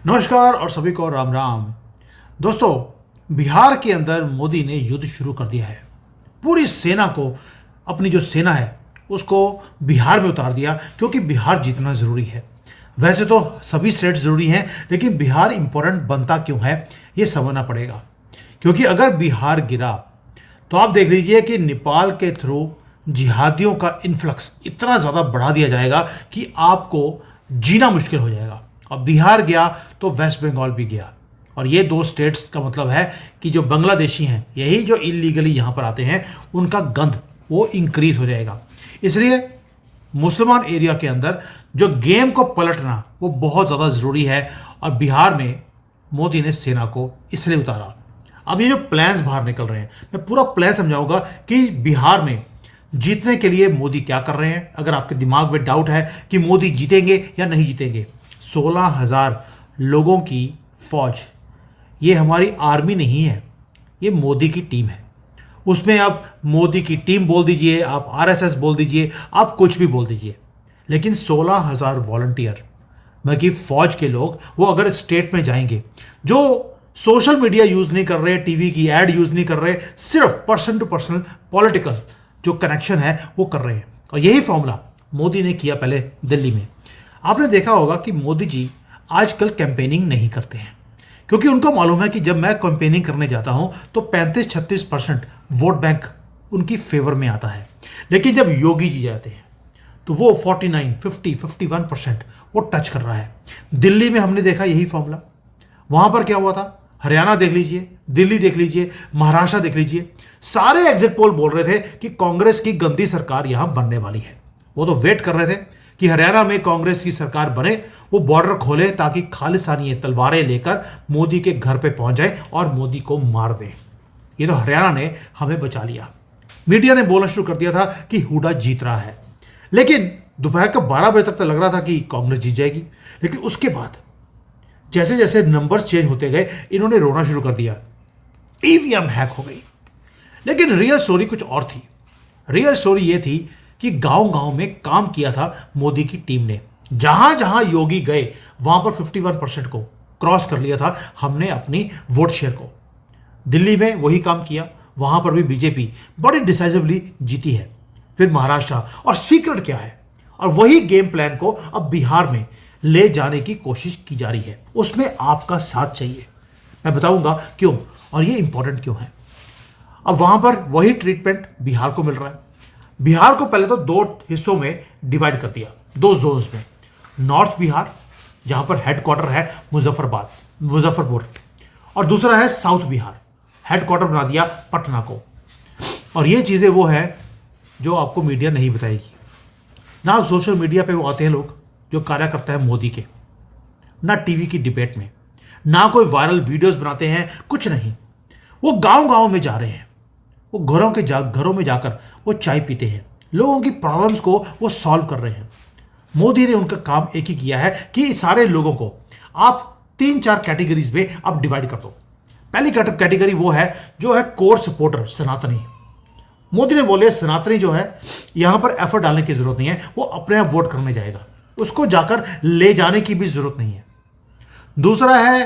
नमस्कार और सभी को राम राम। दोस्तों, बिहार के अंदर मोदी ने युद्ध शुरू कर दिया है। पूरी सेना को, अपनी जो सेना है उसको बिहार में उतार दिया, क्योंकि बिहार जीतना ज़रूरी है। वैसे तो सभी स्टेट ज़रूरी हैं, लेकिन बिहार इंपॉर्टेंट बनता क्यों है ये समझना पड़ेगा। क्योंकि अगर बिहार गिरा तो आप देख लीजिए कि नेपाल के थ्रू जिहादियों का इन्फ्लक्स इतना ज़्यादा बढ़ा दिया जाएगा कि आपको जीना मुश्किल हो जाएगा। और बिहार गया तो वेस्ट बंगाल भी गया, और ये दो स्टेट्स का मतलब है कि जो बांग्लादेशी हैं, यही जो इलीगली यहाँ पर आते हैं, उनका गंध वो इंक्रीज हो जाएगा। इसलिए मुसलमान एरिया के अंदर जो गेम को पलटना वो बहुत ज़्यादा ज़रूरी है। और बिहार में मोदी ने सेना को इसलिए उतारा। अब ये जो प्लान्स बाहर निकल रहे हैं, मैं पूरा प्लान समझाऊंगा कि बिहार में जीतने के लिए मोदी क्या कर रहे हैं। अगर आपके दिमाग में डाउट है कि मोदी जीतेंगे या नहीं जीतेंगे, 16,000 लोगों की फौज, ये हमारी आर्मी नहीं है, ये मोदी की टीम है। उसमें आप मोदी की टीम बोल दीजिए, आप आरएसएस बोल दीजिए, आप कुछ भी बोल दीजिए, लेकिन 16,000 वॉलंटियर मतलब कि फौज के लोग, वो अगर स्टेट में जाएंगे, जो सोशल मीडिया यूज नहीं कर रहे, टीवी की एड यूज नहीं कर रहे, सिर्फ पर्सन टू पर्सन पॉलिटिकल जो कनेक्शन है वो कर रहे हैं। और यही फॉर्मूला मोदी ने किया पहले दिल्ली में। आपने देखा होगा कि मोदी जी आजकल कैंपेनिंग नहीं करते हैं, क्योंकि उनको मालूम है कि जब मैं कैंपेनिंग करने जाता हूं तो 35-36% वोट बैंक उनकी फेवर में आता है। लेकिन जब योगी जी जाते हैं तो वो 49, 50, 51% वो टच कर रहा है। दिल्ली में हमने देखा यही फॉर्मूला। वहां पर क्या हुआ था, हरियाणा देख लीजिए, दिल्ली देख लीजिए, महाराष्ट्र देख लीजिए, सारे एग्जिट पोल बोल रहे थे कि कांग्रेस की गंदी सरकार यहां बनने वाली है। वो तो वेट कर रहे थे कि हरियाणा में कांग्रेस की सरकार बने, वो बॉर्डर खोले, ताकि खालिस्तानी तलवारें लेकर मोदी के घर पे पहुंच जाए और मोदी को मार दे। ये तो हरियाणा ने हमें बचा लिया। मीडिया ने बोलना शुरू कर दिया था कि हुडा जीत रहा है, लेकिन दोपहर का 12 बजे तक तो लग रहा था कि कांग्रेस जीत जाएगी। लेकिन उसके बाद जैसे जैसे नंबर्स चेंज होते गए, इन्होंने रोना शुरू कर दिया, ईवीएम हैक हो गई। लेकिन रियल स्टोरी कुछ और थी। रियल स्टोरी ये थी कि गांव गांव में काम किया था मोदी की टीम ने। जहां जहां योगी गए वहां पर 51% को क्रॉस कर लिया था हमने अपनी वोट शेयर को। दिल्ली में वही काम किया, वहां पर भी बीजेपी बड़ी डिसाइसिवली जीती है। फिर महाराष्ट्र, और सीक्रेट क्या है, और वही गेम प्लान को अब बिहार में ले जाने की कोशिश की जा रही है। उसमें आपका साथ चाहिए, मैं बताऊंगा क्यों और ये इंपॉर्टेंट क्यों है। अब वहां पर वही ट्रीटमेंट बिहार को मिल रहा है। बिहार को पहले तो दो हिस्सों में डिवाइड कर दिया, दो जोन्स में। नॉर्थ बिहार, जहां पर हेडक्वार्टर है मुजफ्फरपुर, और दूसरा है साउथ बिहार, हेडक्वार्टर बना दिया पटना को। और ये चीजें वो है जो आपको मीडिया नहीं बताएगी। ना सोशल मीडिया पे वो आते हैं लोग जो कार्यकर्ता है मोदी के, ना टीवी की डिबेट में, ना कोई वायरल वीडियोस बनाते हैं, कुछ नहीं। वो गांव गांव में जा रहे हैं, वो घरों में जाकर वो चाय पीते हैं, लोगों की प्रॉब्लम्स को वो सॉल्व कर रहे हैं। मोदी ने उनका काम एक ही किया है कि सारे लोगों को आप 3-4 कैटेगरीज में आप डिवाइड कर दो। पहली कैटेगरी वो है जो है कोर सपोर्टर, सनातनी। मोदी ने बोले सनातनी जो है, यहां पर एफर्ट डालने की जरूरत नहीं है, वो अपने आप वोट करने जाएगा, उसको जाकर ले जाने की भी जरूरत नहीं है। दूसरा है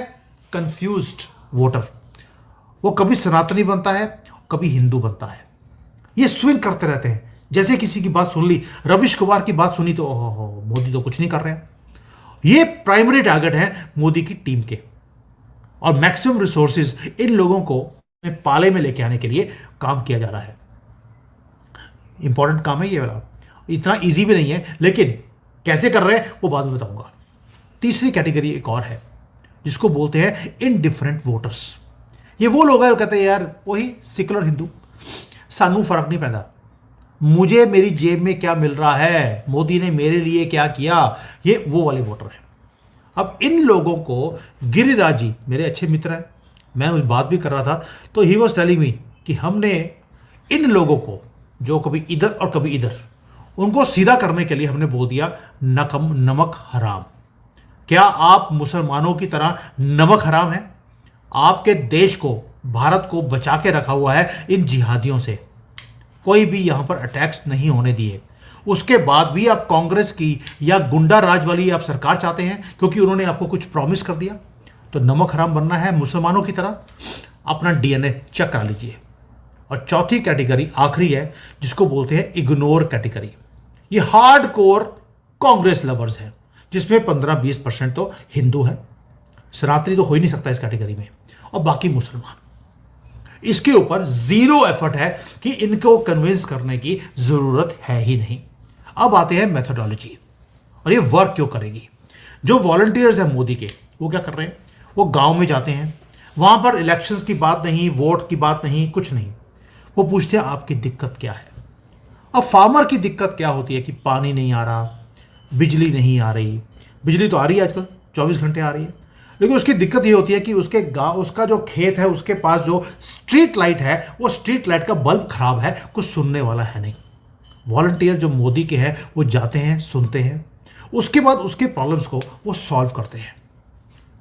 कंफ्यूज्ड वोटर, वो कभी सनातनी बनता है, कभी हिंदू बनता है, ये स्विंग करते रहते हैं। जैसे किसी की बात सुन ली, रविश कुमार की बात सुनी तो ओहो मोदी तो कुछ नहीं कर रहे हैं। ये प्राइमरी टारगेट है मोदी की टीम के, और मैक्सिमम रिसोर्सेज इन लोगों को पाले में लेके आने के लिए काम किया जा रहा है। इंपॉर्टेंट काम है ये वाला, इतना इजी भी नहीं है, लेकिन कैसे कर रहे हैं वो बाद में बताऊंगा। तीसरी कैटेगरी एक और है जिसको बोलते हैं इनडिफरेंट वोटर्स। ये वो लोग हैं जो कहते हैं यार वही सेकुलर हिंदू, सानू फर्क नहीं पैदा, मुझे मेरी जेब में क्या मिल रहा है, मोदी ने मेरे लिए क्या किया, ये वो वाले वोटर हैं। अब इन लोगों को गिरिराज जी मेरे अच्छे मित्र हैं, मैं उस बात भी कर रहा था तो ही वॉज टेलिंग मी कि हमने इन लोगों को जो कभी इधर और कभी इधर, उनको सीधा करने के लिए हमने बोल दिया नमक हराम। क्या आप मुसलमानों की तरह नमक हराम है? आपके देश को, भारत को बचा के रखा हुआ है इन जिहादियों से। कोई भी यहां पर अटैक्स नहीं होने दिए। उसके बाद भी आप कांग्रेस की या गुंडा राज वाली आप सरकार चाहते हैं क्योंकि उन्होंने आपको कुछ प्रॉमिस कर दिया? तो नमक हराम बनना है मुसलमानों की तरह, अपना डीएनए चेक करा लीजिए। और चौथी कैटेगरी आखिरी है जिसको बोलते हैं इग्नोर कैटेगरी। ये हार्ड कोर कांग्रेस लवर्स है जिसमें 15-20% तो हिंदू है, सनातनी तो हो ही नहीं सकता इस कैटेगरी में, और बाकी मुसलमान। इसके ऊपर जीरो एफर्ट है कि इनको कन्विंस करने की जरूरत है ही नहीं। अब आते हैं मेथोडोलॉजी, और ये वर्क क्यों करेगी। जो वॉलंटियर्स हैं मोदी के, वो क्या कर रहे हैं, वो गांव में जाते हैं, वहां पर इलेक्शंस की बात नहीं, वोट की बात नहीं, कुछ नहीं, वो पूछते हैं आपकी दिक्कत क्या है। अब फार्मर की दिक्कत क्या होती है कि पानी नहीं आ रहा, बिजली नहीं आ रही। बिजली तो आ रही है आजकल, 24 घंटे आ रही है, लेकिन उसकी दिक्कत ये होती है कि उसके गांव, उसका जो खेत है, उसके पास जो स्ट्रीट लाइट है, वो स्ट्रीट लाइट का बल्ब खराब है, कुछ सुनने वाला है नहीं। वॉलंटियर जो मोदी के हैं वो जाते हैं, सुनते हैं, उसके बाद उसके प्रॉब्लम्स को वो सॉल्व करते हैं।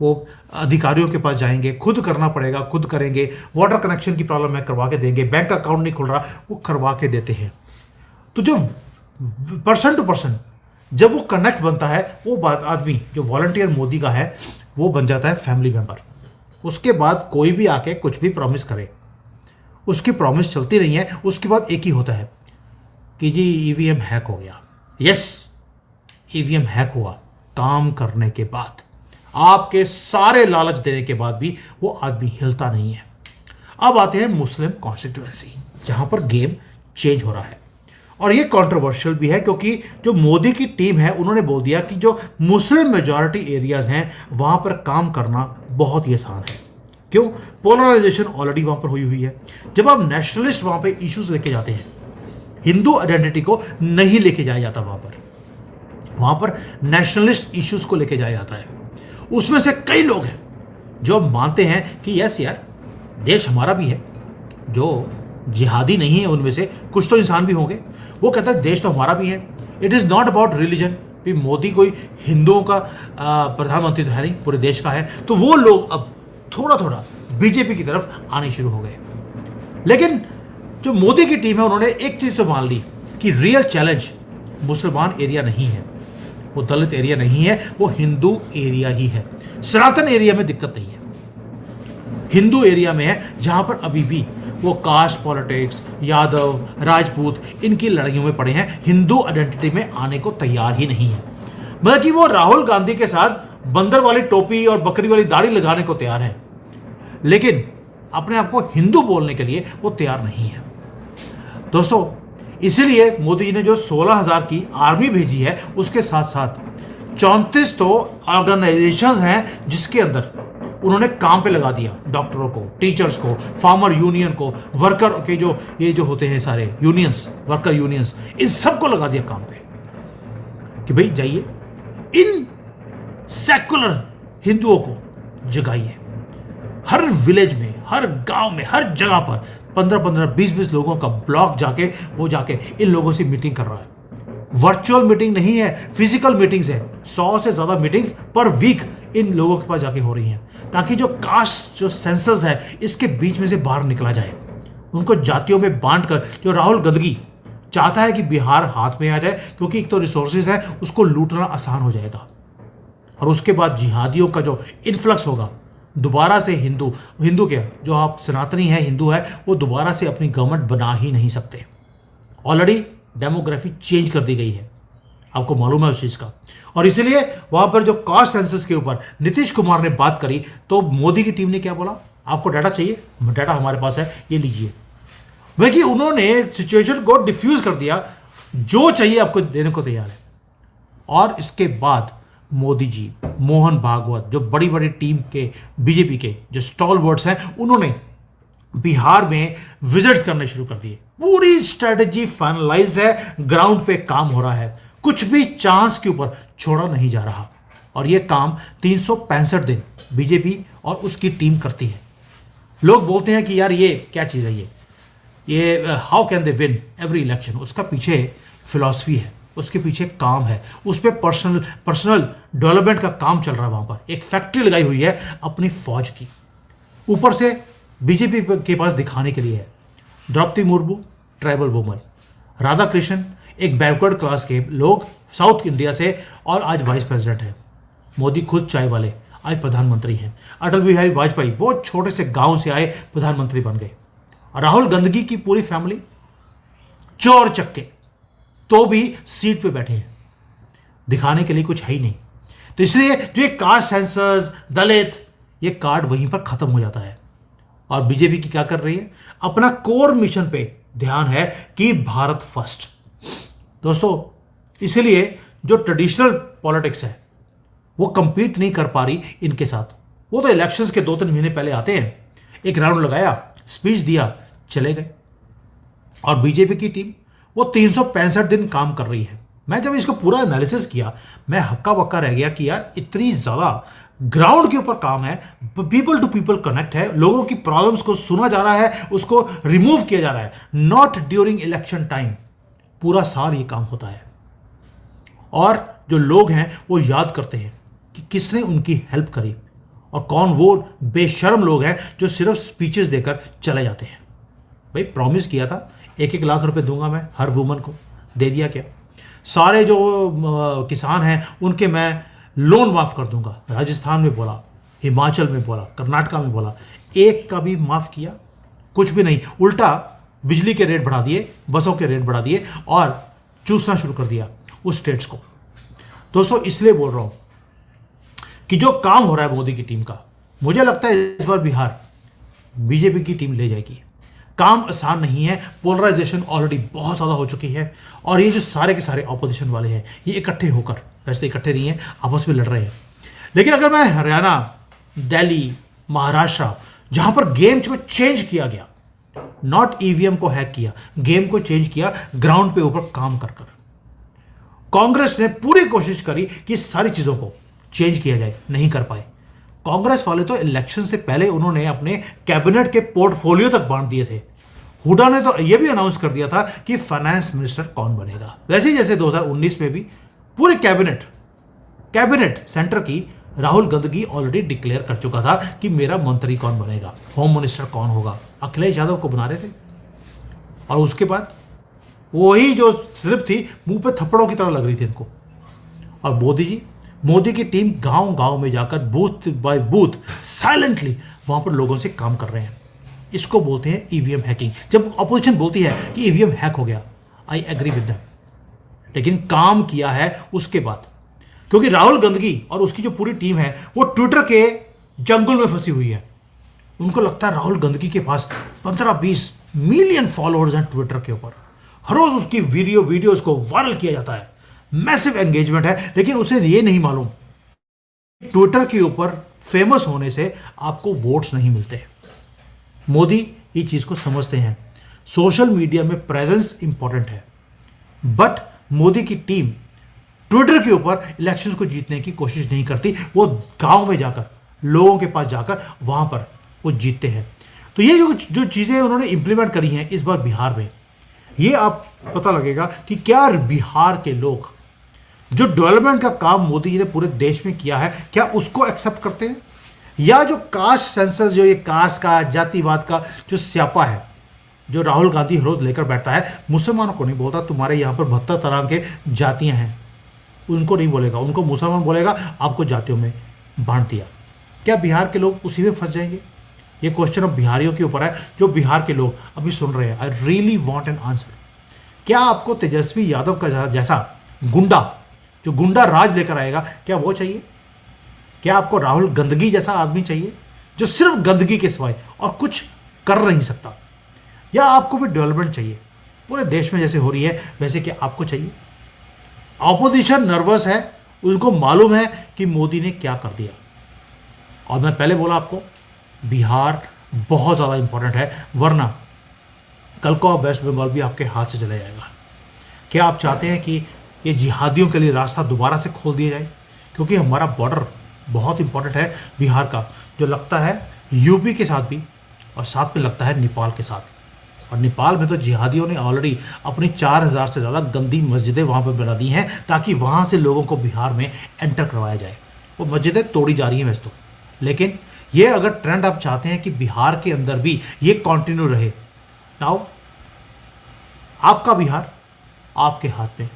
वो अधिकारियों के पास जाएंगे, खुद करना पड़ेगा, खुद करेंगे। वाटर कनेक्शन की प्रॉब्लम है, करवा के देंगे। बैंक अकाउंट नहीं खुल रहा, वो करवा के देते हैं। तो जो पर्सन टू पर्सन जब वो कनेक्ट बनता है, वो बात आदमी जो वॉलंटियर मोदी का है वो बन जाता है फैमिली मेंबर। उसके बाद कोई भी आके कुछ भी प्रॉमिस करे, उसकी प्रॉमिस चलती नहीं है। उसके बाद एक ही होता है कि जी ईवीएम हैक हो गया। यस, ईवीएम हैक हुआ। काम करने के बाद, आपके सारे लालच देने के बाद भी वो आदमी हिलता नहीं है। अब आते हैं मुस्लिम कॉन्स्टिट्यूएंसी, जहां पर गेम चेंज हो रहा है, और ये कंट्रोवर्शियल भी है क्योंकि जो मोदी की टीम है उन्होंने बोल दिया कि जो मुस्लिम मेजॉरिटी एरियाज हैं वहां पर काम करना बहुत ही आसान है। क्यों? पोलराइजेशन ऑलरेडी वहां पर हुई हुई है। जब आप नेशनलिस्ट वहां पे इश्यूज लेके जाते हैं, हिंदू आइडेंटिटी को नहीं लेके जाया जाता, वहां पर नेशनलिस्ट इश्यूज को लेके जाया जाता है। उसमें से कई लोग हैं जो मानते हैं कि यस यार, देश हमारा भी है। जो जिहादी नहीं है उनमें से कुछ तो इंसान भी होंगे, वो कहता है देश तो हमारा भी है। It is not about religion. भी मोदी कोई हिंदुओं का प्रधानमंत्री तो है नहीं, पूरे देश का है। तो वो लोग अब थोड़ा थोड़ा बीजेपी की तरफ आने शुरू हो गए। लेकिन जो मोदी की टीम है उन्होंने एक चीज़ तो मान ली कि रियल चैलेंज मुसलमान एरिया नहीं है, वो दलित एरिया नहीं है, वो हिंदू एरिया ही है। सनातन एरिया में दिक्कत नहीं है, हिंदू एरिया में है, जहां पर अभी भी वो कास्ट पॉलिटिक्स, यादव, राजपूत, इनकी लड़ाइयों में पड़े हैं। हिंदू आइडेंटिटी में आने को तैयार ही नहीं है। मतलब कि वो राहुल गांधी के साथ बंदर वाली टोपी और बकरी वाली दाढ़ी लगाने को तैयार है, लेकिन अपने आप को हिंदू बोलने के लिए वो तैयार नहीं है। दोस्तों, इसीलिए मोदी जी ने जो 16,000 की आर्मी भेजी है, उसके साथ साथ 34 तो ऑर्गेनाइजेशंस हैं जिसके अंदर उन्होंने काम पे लगा दिया। डॉक्टरों को, टीचर्स को, फार्मर यूनियन को, वर्कर के जो ये जो होते हैं सारे यूनियंस, वर्कर यूनियंस, इन सबको लगा दिया काम पे कि भाई जाइए इन सेकुलर हिंदुओं को जगाइए। हर विलेज में, हर गांव में, हर जगह पर 15-15, 20-20 लोगों का ब्लॉक जाके वो जाके इन लोगों से मीटिंग कर रहा है। वर्चुअल मीटिंग नहीं है, फिजिकल मीटिंग्स है। 100 से ज्यादा मीटिंग्स पर वीक इन लोगों के पास जाके हो रही हैं, ताकि जो कास्ट, जो सेंसस है, इसके बीच में से बाहर निकला जाए। उनको जातियों में बांटकर, जो राहुल गांधी चाहता है कि बिहार हाथ में आ जाए, क्योंकि एक तो रिसोर्सेज है, उसको लूटना आसान हो जाएगा, और उसके बाद जिहादियों का जो इन्फ्लक्स होगा, दोबारा से हिंदू के जो आप सनातनी है, हिंदू है, वो दोबारा से अपनी गवर्नमेंट बना ही नहीं सकते। ऑलरेडी डेमोग्राफी चेंज कर दी गई है, आपको मालूम है उस चीज का। और इसीलिए वहां पर जो कास्ट सेंसस के ऊपर नीतीश कुमार ने बात करी, तो मोदी की टीम ने क्या बोला, आपको डाटा चाहिए, डाटा हमारे पास है, ये लीजिए। वह कि उन्होंने सिचुएशन को डिफ्यूज कर दिया, जो चाहिए आपको देने को तैयार है। और इसके बाद मोदी जी, मोहन भागवत, जो बड़ी बड़ी टीम के बीजेपी के जो स्टॉलवर्ड्स हैं, उन्होंने बिहार में विजिट्स करने शुरू कर दिए। पूरी स्ट्रेटेजी फाइनलाइज्ड है, ग्राउंड पे काम हो रहा है, कुछ भी चांस के ऊपर छोड़ा नहीं जा रहा। और यह काम 365 दिन बीजेपी और उसकी टीम करती है। लोग बोलते हैं कि यार ये क्या चीज़ है, ये how can they win every election. उसका पीछे फिलॉसफी है, उसके पीछे काम है, उस पर पर्सनल डेवलपमेंट का काम चल रहा है। वहां पर एक फैक्ट्री लगाई हुई है अपनी फौज की, ऊपर से बीजेपी के पास दिखाने के लिए है। द्रौपदी मुर्मू ट्राइबल वुमन, राधा कृष्णन एक बैकवर्ड क्लास के लोग साउथ इंडिया से, और आज वाइस प्रेसिडेंट है। मोदी खुद चाय वाले, आज प्रधानमंत्री हैं। अटल बिहारी वाजपेयी बहुत छोटे से गांव से आए, प्रधानमंत्री बन गए। और राहुल गांधी की पूरी फैमिली चोर चक्के, तो भी सीट पे बैठे हैं, दिखाने के लिए कुछ है ही नहीं। तो इसलिए जो ये कास्ट सेंसर्स, दलित, ये कार्ड वहीं पर खत्म हो जाता है। और बीजेपी की क्या कर रही है, अपना कोर मिशन पे ध्यान है कि भारत फर्स्ट। दोस्तों, इसलिए जो ट्रेडिशनल पॉलिटिक्स है वो कंपीट नहीं कर पा रही इनके साथ। वो तो इलेक्शंस के 2-3 महीने पहले आते हैं, एक राउंड लगाया, स्पीच दिया, चले गए। और बीजेपी की टीम वो 365 दिन काम कर रही है। मैं जब इसको पूरा एनालिसिस किया, मैं हक्का बक्का रह गया कि यार इतनी ज़्यादा ग्राउंड के ऊपर काम है, पीपल टू पीपल कनेक्ट है, लोगों की प्रॉब्लम्स को सुना जा रहा है, उसको रिमूव किया जा रहा है, नॉट ड्यूरिंग इलेक्शन टाइम। पूरा साल ये काम होता है। और जो लोग हैं वो याद करते हैं कि किसने उनकी हेल्प करी और कौन वो बेशर्म लोग हैं जो सिर्फ स्पीचेस देकर चले जाते हैं। भाई प्रॉमिस किया था 1-1 लाख रुपए दूंगा मैं हर वुमन को, दे दिया क्या? सारे जो किसान हैं उनके मैं लोन माफ़ कर दूंगा, राजस्थान में बोला, हिमाचल में बोला, कर्नाटका में बोला, एक का भी माफ़ किया? कुछ भी नहीं। उल्टा बिजली के रेट बढ़ा दिए, बसों के रेट बढ़ा दिए और चूसना शुरू कर दिया उस स्टेट्स को। दोस्तों, इसलिए बोल रहा हूं कि जो काम हो रहा है मोदी की टीम का, मुझे लगता है इस बार बिहार बीजेपी की टीम ले जाएगी। काम आसान नहीं है, पोलराइजेशन ऑलरेडी बहुत ज़्यादा हो चुकी है। और ये जो सारे के सारे ऑपोजिशन वाले हैं, ये इकट्ठे होकर, वैसे इकट्ठे नहीं है, आपस में लड़ रहे हैं। लेकिन अगर मैं हरियाणा, दिल्ली, महाराष्ट्र, जहां पर गेम को चेंज किया गया, नॉट ईवीएम को हैक किया, गेम को चेंज किया ग्राउंड पे ऊपर काम कर कर, कांग्रेस ने पूरी कोशिश करी कि सारी चीजों को चेंज किया जाए, नहीं कर पाए। कांग्रेस वाले तो इलेक्शन से पहले उन्होंने अपने कैबिनेट के पोर्टफोलियो तक बांट दिए थे। हुडा ने तो यह भी अनाउंस कर दिया था कि फाइनेंस मिनिस्टर कौन बनेगा। वैसे ही जैसे 2019 में भी पूरे कैबिनेट सेंटर की राहुल गांधी ऑलरेडी डिक्लेयर कर चुका था कि मेरा मंत्री कौन बनेगा, होम मिनिस्टर कौन होगा, अखिलेश यादव को बना रहे थे। और उसके बाद वही जो स्लिप थी मुंह पे थप्पड़ों की तरह लग रही थी इनको। और मोदी की टीम गांव गांव में जाकर बूथ बाय बूथ साइलेंटली वहां पर लोगों से काम कर रहे हैं। इसको बोलते हैं ईवीएम हैकिंग। जब अपोजिशन बोलती है कि ईवीएम हैक हो गया, आई एग्री विद दैम, लेकिन काम किया है उसके बाद। क्योंकि राहुल गांधी और उसकी जो पूरी टीम है वो ट्विटर के जंगल में फंसी हुई है। उनको लगता है राहुल गांधी के पास 15-20 मिलियन फॉलोअर्स हैं ट्विटर के ऊपर, हर रोज उसकी वीडियोस को वायरल किया जाता है, मैसिव एंगेजमेंट है। लेकिन उसे ये नहीं मालूम ट्विटर के ऊपर फेमस होने से आपको वोट्स नहीं मिलते। मोदी ये चीज को समझते हैं, सोशल मीडिया में प्रेजेंस इंपॉर्टेंट है, बट मोदी की टीम ट्विटर के ऊपर इलेक्शंस को जीतने की कोशिश नहीं करती। वो गांव में जाकर, लोगों के पास जाकर वहां पर वो जीतते हैं। तो ये जो चीजें उन्होंने इंप्लीमेंट करी हैं इस बार बिहार में, ये आप पता लगेगा कि क्या बिहार के लोग जो डेवलपमेंट का काम मोदी जी ने पूरे देश में किया है, क्या उसको एक्सेप्ट करते हैं, या जो कास्ट सेंसस, जो ये कास्ट का, जातिवाद का जो स्यापा है जो राहुल गांधी रोज लेकर बैठता है, मुसलमानों को नहीं बोलता तुम्हारे यहाँ पर 72 तरह के जातियां हैं, उनको नहीं बोलेगा, उनको मुसलमान बोलेगा, आपको जातियों में बांट दिया। क्या बिहार के लोग उसी में फंस जाएंगे? ये क्वेश्चन अब बिहारियों के ऊपर है, जो बिहार के लोग अभी सुन रहे हैं। I really want an answer. क्या आपको तेजस्वी यादव का जैसा गुंडा, जो गुंडा राज लेकर आएगा, क्या वो चाहिए? क्या आपको राहुल गांधी जैसा आदमी चाहिए जो सिर्फ गंदगी के सिवाय और कुछ कर नहीं सकता? या आपको भी डेवलपमेंट चाहिए पूरे देश में जैसे हो रही है वैसे क्या आपको चाहिए? ऑपोजिशन नर्वस है, उनको मालूम है कि मोदी ने क्या कर दिया। और मैं पहले बोला आपको, बिहार बहुत ज़्यादा इंपॉर्टेंट है, वरना कल को आप वेस्ट बंगाल भी आपके हाथ से चला जाएगा। क्या आप चाहते हैं कि ये जिहादियों के लिए रास्ता दोबारा से खोल दिया जाए? क्योंकि हमारा बॉर्डर बहुत इंपॉर्टेंट है बिहार का, जो लगता है यूपी के साथ भी और साथ में लगता है नेपाल के साथ। और नेपाल में तो जिहादियों ने ऑलरेडी अपनी 4000 से ज़्यादा गंदी मस्जिदें वहाँ पर बना दी हैं, ताकि वहाँ से लोगों को बिहार में एंटर करवाया जाए। वो मस्जिदें तोड़ी जा रही हैं वैसे तो, लेकिन ये अगर ट्रेंड आप चाहते हैं कि बिहार के अंदर भी ये कंटिन्यू रहे, नाउ आपका बिहार आपके हाथ में।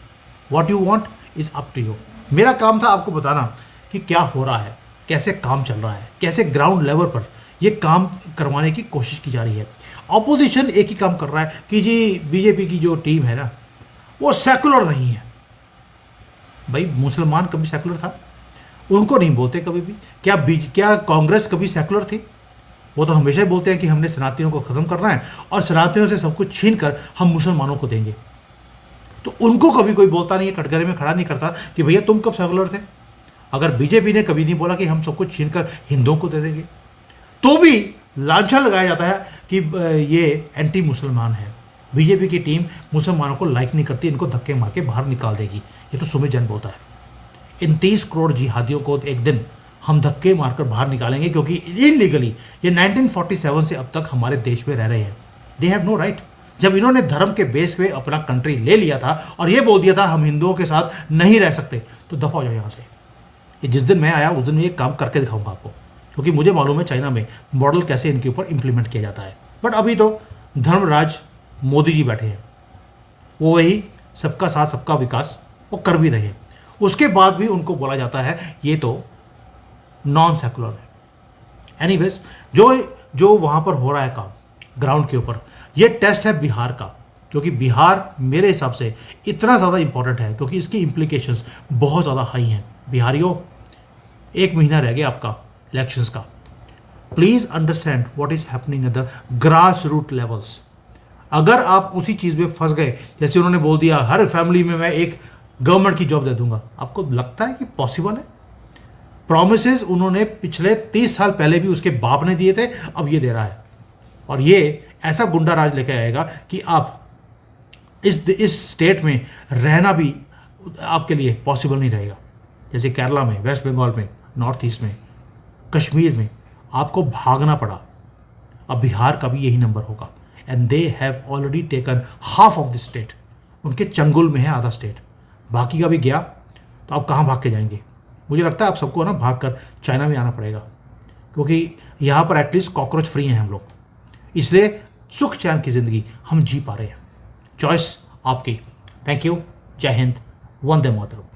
What you want is up to you. मेरा काम था आपको बताना कि क्या हो रहा है, कैसे काम चल रहा है, कैसे ग्राउंड लेवल पर ये काम करवाने की कोशिश की जा रही है। ऑपोजिशन एक ही काम कर रहा है कि जी बीजेपी की जो टीम है ना वो सेकुलर नहीं है। भाई मुसलमान कभी सेकुलर था? उनको नहीं बोलते कभी भी। क्या कांग्रेस कभी सेकुलर थी? वो तो हमेशा ही बोलते हैं कि हमने सनातनियों को ख़त्म करना है और सनातनियों से सब कुछ छीन कर हम मुसलमानों को देंगे। तो उनको कभी कोई बोलता नहीं है, कटघरे में खड़ा नहीं करता कि भैया तुम कब सेकुलर थे। अगर बीजेपी ने कभी नहीं बोला कि हम सब कुछ छीन कर हिंदुओं को दे देंगे, तो भी लांछन लगाया जाता है कि ये एंटी मुसलमान है, बीजेपी की टीम मुसलमानों को लाइक नहीं करती, इनको धक्के मार के बाहर निकाल देगी। ये तो सुमित जैन बोलता है। इन 30 करोड़ जिहादियों को एक दिन हम धक्के मारकर बाहर निकालेंगे, क्योंकि इनलीगली ये 1947 से अब तक हमारे देश में रह रहे हैं। They have no right. जब इन्होंने धर्म के बेस पे अपना कंट्री ले लिया था और ये बोल दिया था हम हिंदुओं के साथ नहीं रह सकते, तो दफा हो जाओ यहाँ से। ये जिस दिन मैं आया उस दिन ये काम करके दिखाऊंगा आपको, क्योंकि मुझे मालूम है चाइना में मॉडल कैसे इनके ऊपर इंप्लीमेंट किया जाता है। बट अभी तो धर्मराज मोदी जी बैठे हैं, वो वही सबका साथ सबका विकास वो कर भी रहे हैं। उसके बाद भी उनको बोला जाता है ये तो नॉन सेकुलर है। एनीवेज, जो वहाँ पर हो रहा है काम ग्राउंड के ऊपर, ये टेस्ट है बिहार का, क्योंकि बिहार मेरे हिसाब से इतना ज़्यादा इंपॉर्टेंट है क्योंकि इसकी इम्प्लीकेशंस बहुत ज़्यादा हाई हैं। बिहारियों, 1 महीना रह गया आपका इलेक्शंस का। Please understand what is happening at the grass root levels. अगर आप उसी चीज़ में फंस गए, जैसे उन्होंने बोल दिया हर फैमिली में मैं एक गवर्नमेंट की जॉब दे दूंगा, आपको लगता है कि पॉसिबल है? प्रॉमिसेस उन्होंने पिछले 30 साल पहले भी उसके बाप ने दिए थे, अब ये दे रहा है। और ये ऐसा गुंडा राज लेके आएगा कि आप इस स्टेट में रहना भी आपके लिए पॉसिबल नहीं रहेगा। जैसे केरला में, वेस्ट बंगाल में, नॉर्थ ईस्ट में, कश्मीर में आपको भागना पड़ा, अब बिहार का भी यही नंबर होगा। And they have already taken half of the state. उनके चंगुल में है आधा स्टेट, बाकी का भी गया तो आप कहाँ भाग के जाएंगे? मुझे लगता है आप सबको ना भाग कर चाइना में आना पड़ेगा, क्योंकि यहाँ पर एटलीस्ट कॉकरोच फ्री हैं हम लोग, इसलिए सुख चैन की ज़िंदगी हम जी पा रहे हैं। चॉइस आपकी। Thank you. जय हिंद। वंदे मातरम।